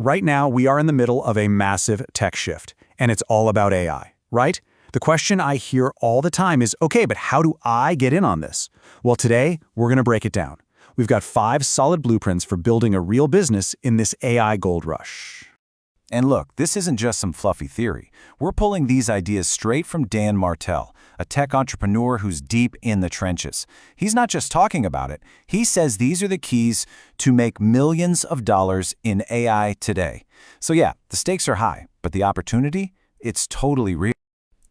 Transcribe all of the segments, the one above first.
right now we are in the middle of a massive tech shift, and it's all about AI, right? The question I hear all the time is, okay, but how do I get in on this? Well, today, we're going to break it down. We've got 5 solid blueprints for building a real business in this AI gold rush. And look, this isn't just some fluffy theory. We're pulling these ideas straight from Dan Martell, a tech entrepreneur who's deep in the trenches. He's not just talking about it. He says these are the keys to make millions of dollars in AI today. So yeah, the stakes are high, but the opportunity, it's totally real.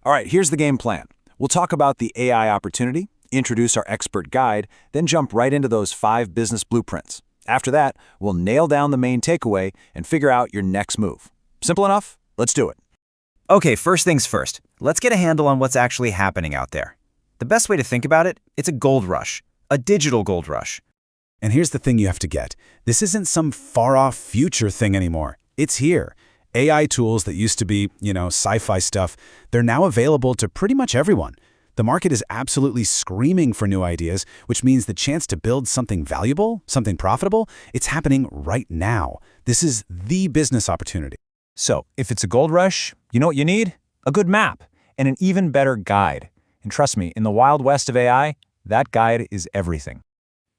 All right, here's the game plan. We'll talk about the AI opportunity, introduce our expert guide, then jump right into those 5 business blueprints. After that, we'll nail down the main takeaway and figure out your next move. Simple enough? Let's do it. Okay, first things first. Let's get a handle on what's actually happening out there. The best way to think about it, it's a gold rush, a digital gold rush. And here's the thing you have to get. This isn't some far-off future thing anymore. It's here. AI tools that used to be, sci-fi stuff, they're now available to pretty much everyone. The market is absolutely screaming for new ideas, which means the chance to build something valuable, something profitable, it's happening right now. This is the business opportunity. So, if it's a gold rush, you know what you need? A good map and an even better guide. And trust me, in the wild west of AI, that guide is everything.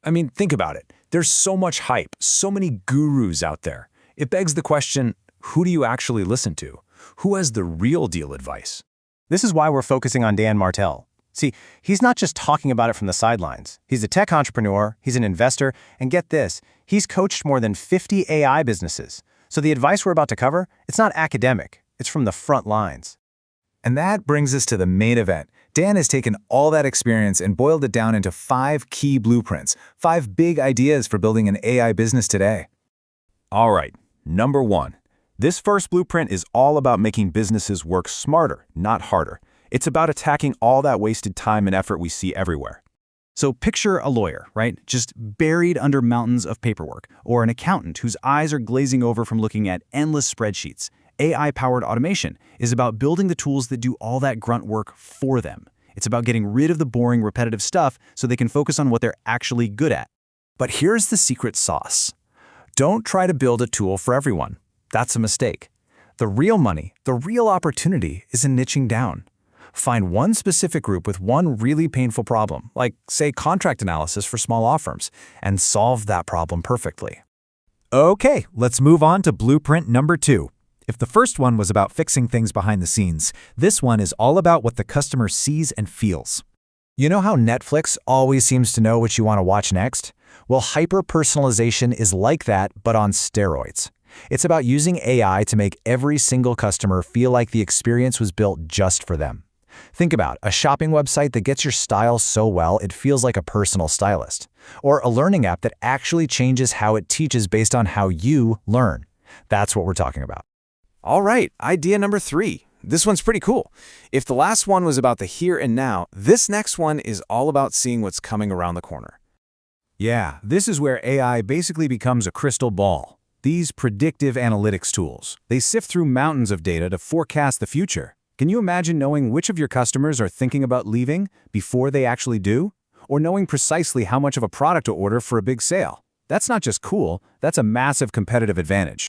I mean, think about it. There's so much hype, so many gurus out there. It begs the question, who do you actually listen to? Who has the real deal advice? This is why we're focusing on Dan Martell. See, he's not just talking about it from the sidelines. He's a tech entrepreneur, he's an investor, and get this, he's coached more than 50 AI businesses. So the advice we're about to cover, it's not academic, it's from the front lines. And that brings us to the main event. Dan has taken all that experience and boiled it down into 5 key blueprints, 5 big ideas for building an AI business today. All right, number 1. This first blueprint is all about making businesses work smarter, not harder. It's about attacking all that wasted time and effort we see everywhere. So picture a lawyer, right? Just buried under mountains of paperwork, or an accountant whose eyes are glazing over from looking at endless spreadsheets. AI-powered automation is about building the tools that do all that grunt work for them. It's about getting rid of the boring, repetitive stuff so they can focus on what they're actually good at. But here's the secret sauce. Don't try to build a tool for everyone. That's a mistake. The real money, the real opportunity is in niching down. Find one specific group with one really painful problem, like, say, contract analysis for small law firms, and solve that problem perfectly. Okay, let's move on to blueprint number 2. If the first one was about fixing things behind the scenes, this one is all about what the customer sees and feels. You know how Netflix always seems to know what you want to watch next? Well, hyper-personalization is like that, but on steroids. It's about using AI to make every single customer feel like the experience was built just for them. Think about a shopping website that gets your style so well it feels like a personal stylist. Or a learning app that actually changes how it teaches based on how you learn. That's what we're talking about. All right, idea number 3. This one's pretty cool. If the last one was about the here and now, this next one is all about seeing what's coming around the corner. Yeah, this is where AI basically becomes a crystal ball. These predictive analytics tools, they sift through mountains of data to forecast the future. Can you imagine knowing which of your customers are thinking about leaving before they actually do? Or knowing precisely how much of a product to order for a big sale? That's not just cool, that's a massive competitive advantage.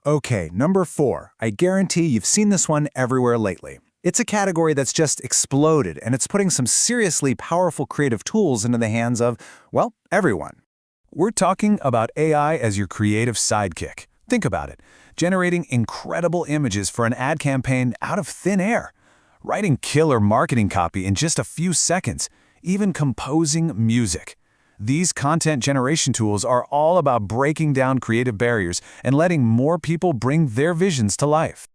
Okay, number 4. I guarantee you've seen this one everywhere lately. It's a category that's just exploded, and it's putting some seriously powerful creative tools into the hands of, well, everyone. We're talking about AI as your creative sidekick. Think about it. Generating incredible images for an ad campaign out of thin air. Writing killer marketing copy in just a few seconds. Even composing music. These content generation tools are all about breaking down creative barriers and letting more people bring their visions to life.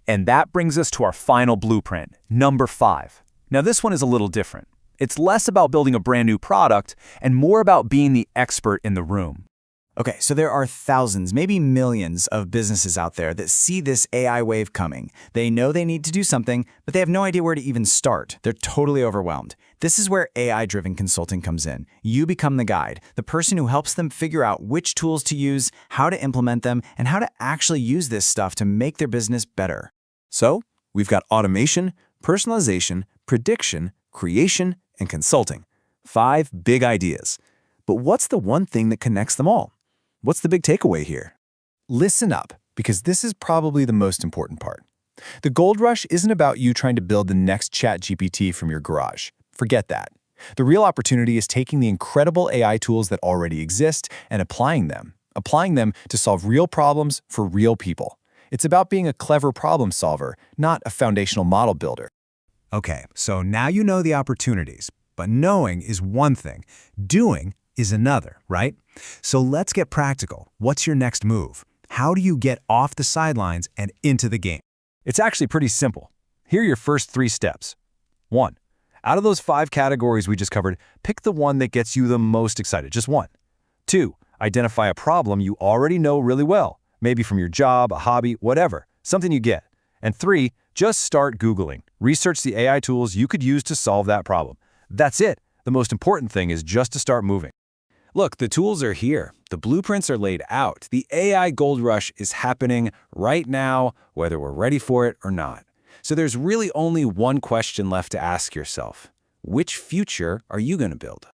And that brings us to our final blueprint, number 5. Now this one is a little different. It's less about building a brand new product and more about being the expert in the room. Okay, so there are thousands, maybe millions of businesses out there that see this AI wave coming. They know they need to do something, but they have no idea where to even start. They're totally overwhelmed. This is where AI-driven consulting comes in. You become the guide, the person who helps them figure out which tools to use, how to implement them, and how to actually use this stuff to make their business better. So, we've got automation, personalization, prediction, creation, and consulting. 5 big ideas. But what's the one thing that connects them all? What's the big takeaway here? Listen up. because this is probably the most important part. The gold rush isn't about you trying to build the next ChatGPT from your garage. Forget that. The real opportunity is taking the incredible AI tools that already exist and applying them to solve real problems for real people. It's about being a clever problem solver, not a foundational model builder. Okay, so now you know the opportunities, but knowing is one thing, doing is another, right? So let's get practical. What's your next move? How do you get off the sidelines and into the game? It's actually pretty simple. Here are your first 3 steps. 1. Out of those 5 categories we just covered, pick the one that gets you the most excited, just one. 2. Identify a problem you already know really well, maybe from your job, a hobby, whatever, something you get. And 3, just start Googling. Research the AI tools you could use to solve that problem. That's it. The most important thing is just to start moving. Look, the tools are here. The blueprints are laid out. The AI gold rush is happening right now, whether we're ready for it or not. So there's really only one question left to ask yourself. Which future are you going to build?